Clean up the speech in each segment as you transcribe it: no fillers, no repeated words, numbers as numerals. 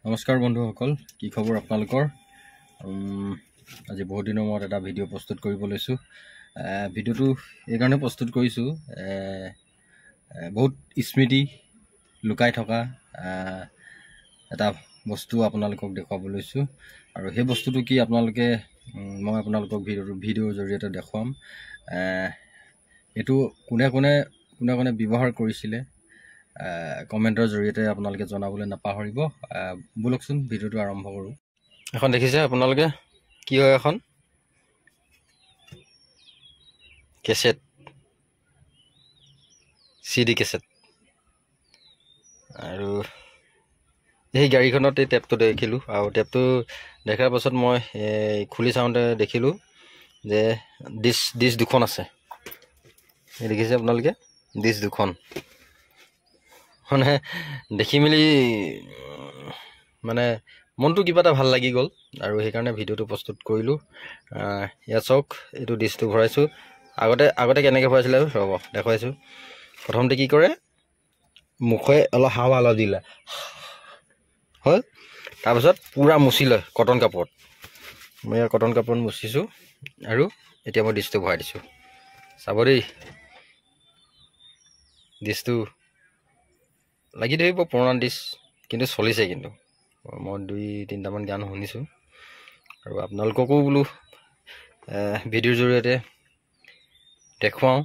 নমস্কাৰ বন্ধুসকল, কি খবৰ আপোনালোকৰ? আজি বহুত দিনৰ মূৰত এটা ভিডিঅ' প্ৰস্তুত কৰিব লৈছোঁ। ভিডিঅ'টো এইকাৰণে প্ৰস্তুত কৰিছোঁ, বহুত স্মৃতি লুকাই থকা এটা বস্তু আপোনালোকক দেখুৱাব লৈছোঁ। আৰু সেই বস্তুটো কি আপোনালোকে মই আপোনালোকক ভিডিঅ'ৰ জৰিয়তে দেখুৱাম। এইটো কোনে কোনে ব্যৱহাৰ কৰিছিলে কমেণ্টৰ জৰিয়তে আপোনালোকে জনাবলৈ নাপাহৰিব। ব'লকচোন ভিডিঅ'টো আৰম্ভ কৰোঁ। এখন দেখিছে আপোনালোকে, কি হয় এখন কেছেট, CD কেছেট। আৰু সেই গাড়ীখনত এই টেপটো দেখিলোঁ, আৰু টেপটো দেখাৰ পাছত মই খুলি চাওঁতে দেখিলোঁ যে ডিছ দুখন আছে। এই দেখিছে আপোনালোকে, ডিছ দুখন। মানে দেখি মেলি মানে মনটো কিবা এটা ভাল লাগি গ'ল, আৰু সেইকাৰণে ভিডিঅ'টো প্ৰস্তুত কৰিলোঁ। ইয়াত চাওক, এইটো ডিছটো ভৰাইছোঁ। আগতে কেনেকৈ ভৰাইছিলে ৰ'ব দেখুৱাইছোঁ। প্ৰথমতে কি কৰে, মুখে অলপ হাৱা দিলে হ'ল, তাৰপিছত পূৰা মুচি লয় কটন কাপোৰত। মই ইয়াৰ কটন কাপোৰত মুচিছোঁ, আৰু এতিয়া মই ডিছটো ভৰাই দিছোঁ। চাব দেই, ডিছটো লাগি ধৰিব, পুৰণা ডিছ কিন্তু চলিছে। কিন্তু মই 2-3টামান গান শুনিছোঁ, আৰু আপোনালোককো বোলো ভিডিঅ'ৰ জৰিয়তে দেখুৱাওঁ।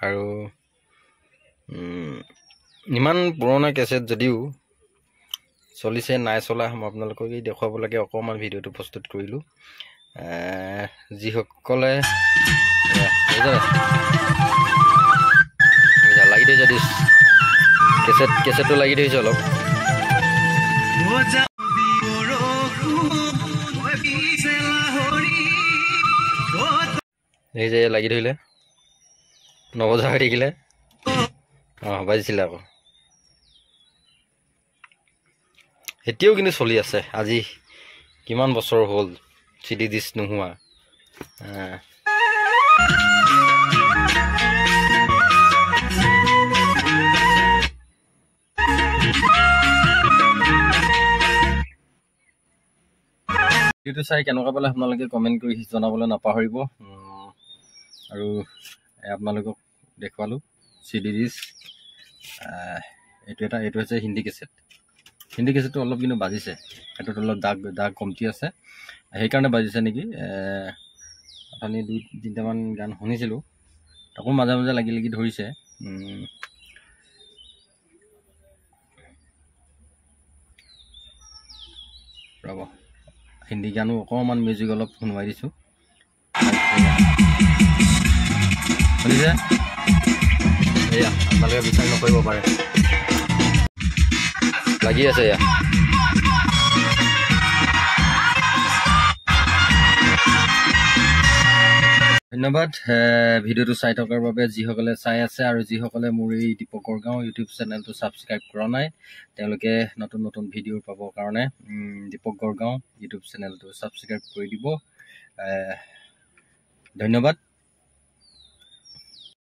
আৰু ইমান পুৰণা কেছেট যদিও চলিছে নাই চলা, মই আপোনালোকক দেখুৱাব লাগে অকণমান ভিডিঅ'টো প্ৰস্তুত কৰিলোঁ। যিসকলে লাগি ধৰিছে ডিছ, কেছেটটো লাগি ধৰিছে অলপ। এই যে লাগি ধৰিলে, নবজা হৈ থাকিলে, বাজিছিলে আকৌ। এতিয়াও কিন্তু চলি আছে। আজি কিমান বছৰ হ'ল CD ডিছ নোহোৱা। ভিডিঅ'টো চাই কেনেকুৱা পালে আপোনালোকে কমেণ্ট কৰি জনাবলৈ নাপাহৰিব। আৰু আপোনালোকক দেখুৱালোঁ CD ডিছ। এইটো হৈছে হিন্দী কেছেট। হিন্দী কেছেটটো অলপ কিন্তু বাজিছে, সেইটোত অলপ দাগ কমটি আছে, সেইকাৰণে বাজিছে নেকি। অথনি 2-3টামান গান শুনিছিলোঁ, তাকো মাজে মাজে লাগি ধৰিছে। ৰ'ব, হিন্দী গানো অকণমান মিউজিক অলপ শুনুৱাই দিছোঁ। শুনিছে? এয়া আপোনালোকে বিচাৰ নকৰিব পাৰে, লাগি আছে এয়া। ধন্যবাদ ভিডিঅ'টো চাই থকাৰ বাবে, যিসকলে চাই আছে আৰু যিসকলে মোৰ এই দীপক গড়গাঁও ইউটিউব চেনেলটো ছাবস্ক্ৰাইব কৰা নাই, তেওঁলোকে নতুন ভিডিঅ' পাবৰ কাৰণে দীপক গড়গাঁও ইউটিউব চেনেলটো ছাবস্ক্ৰাইব কৰি দিব। ধন্যবাদ।